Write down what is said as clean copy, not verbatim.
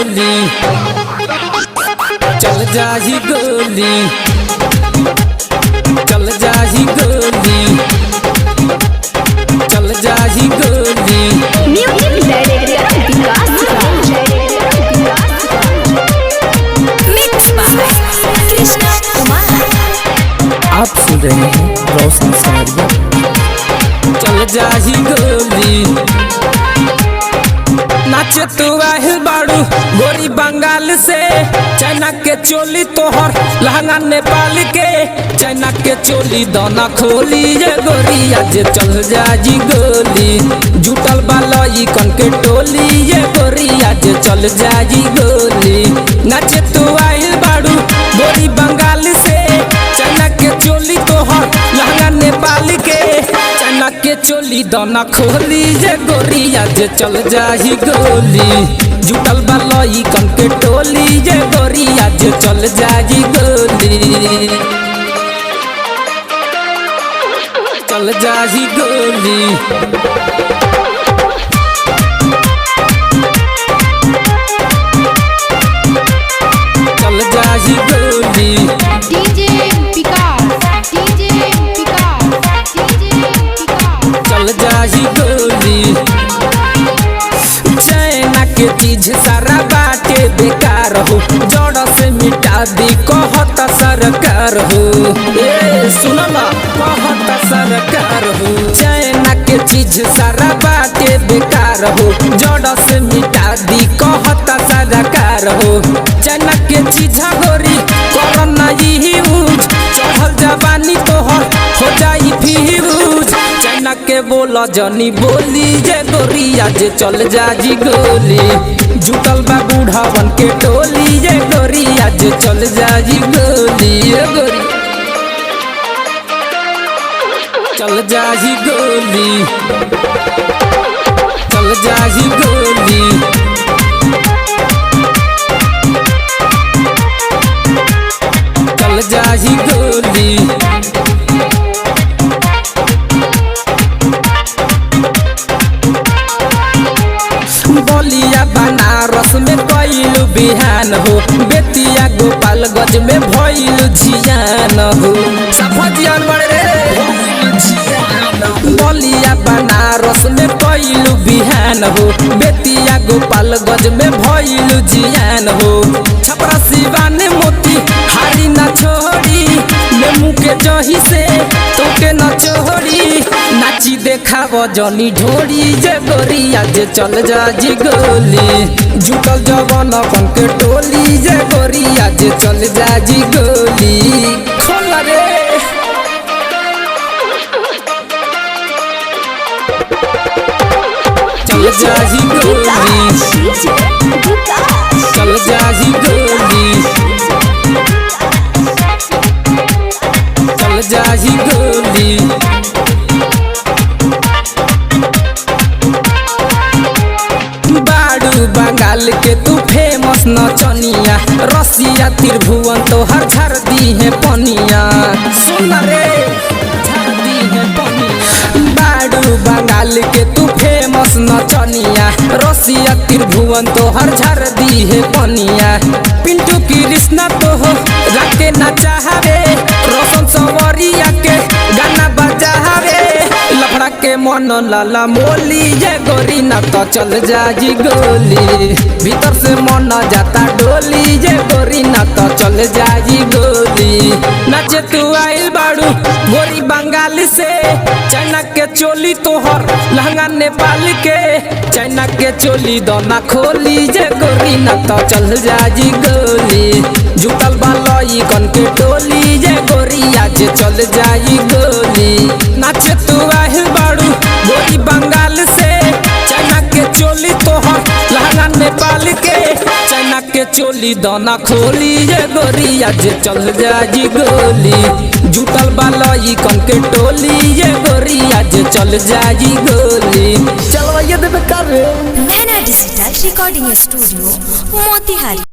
गोली, चल जाही गोली, चल जाही गोली, चल जाही गोली। Music director Vikas mix by Krishna Kumar. आप सुन रहे हैं रोशन सारिया। चल जाही गोली, नाचे तू आहिल बाड़ू गोरी बंगाल से, चाइना के चोली तोहर लहंगा नेपाल के, चाइना के चोली दोना खोली ये गोरी आज चल जाजी गोली, जुटल बालई कन के टोली ये गोरी आज चल जाजी गोली। नाचे तू आहिल बाड़ू गोरी बंगाल से, चाइना के चोली तोहर लहंगा नेपाल के, चाइना के चोली दोना खोली ये गोरी आज चल जाही गोली, जुटल बालई कन के टोली ये गोरी आज चल जाही गोली, चल जाही गोली, चल जाही गोली। डीजे विकास, डीजे विकास, डीजे विकास। चल जाही गोली, चाइना के चीज सारा बाटे बेकार हो, जड़ से मिटा दी कहत सरकार हो। ए सुनो ना कहत सरकार हो, चाइना के चीज सारा बाटे बेकार हो, जड़ से मिटा दी कहत सरकार हो। चाइना के चीज गोरी कोरोना यूज, चढ़ल जवानी तोहर हो जाई फ्यूज, चाइना के बोला जनी बोली जे गोरी आज चल जाजी गोली, जुटल बा बूढ़ावन के टोली जे गोरी आज चल जाजी गोली, ए गोरी चल जाही गोली, चल जाही गोली, चल जाही गोली। बलिया बनारस में कैलू बिहान हो, बेतिया गोपालगंज में भइलू जियान हो, सफजियान बड़े रे बलिया बनारस में कैलू बिहान हो, बेतिया गोपालगंज में भइलू जियान हो, छपरा सिवान मोती हारी न छोड़ी, मेमू के जही से तोके न छोड़ी, नाची देखाव जनी ढोरी जे गोरी आज चल जाजी गोली, जुटल जवन अपन के टोली जे गोरी आज चल जाजी गोली, खोल रे चल जाही गोली, चल जाही गोली, चल जाही गोली। बाड़ू बंगाल के तू फेमस नचनिया, रसिया त्रिभुवन तो हर झर दी है पनिया, सुन रे झर दी है पनिया। बाड़ू बंगाल के तू फेमस नचनिया, रसिया त्रिभुवन तो हर झर दी है पनिया, पिंटू कृष्णा तो हो रखे न चाहवे, रोशन सवरिया के गाना बजावे, लफड़ा के मन लाला मोली ये गोरी ना तो चल जाजी गोली, भीतर से मन जाता डोली ये गोरी ना तो चल जाजी गोली। नाचे तू आइल बाड़ू गोरी बंगाल से, चाइना के चोली तोहर लहंगा नेपाल के, चाइना के चोली दोना खोली ये गोरी ना तो चल जाजी गोली, जुटल बालई कन के टोली ये गोरी आज चल जाई गोली। नाचे तू आहिल बाड़ू गोरी बंगाल से, चाइना के चोली तोहर लहंगा नेपाल के, चाइना के चोली दोना खोली ये गोरी आज चल जाजी गोली, जुटल बालई कन के टोली ये गोरी आज चल जाजी गोली। चलो ये देवे कर नैना डिजिटल रिकॉर्डिंग स्टूडियो मोतिहारी।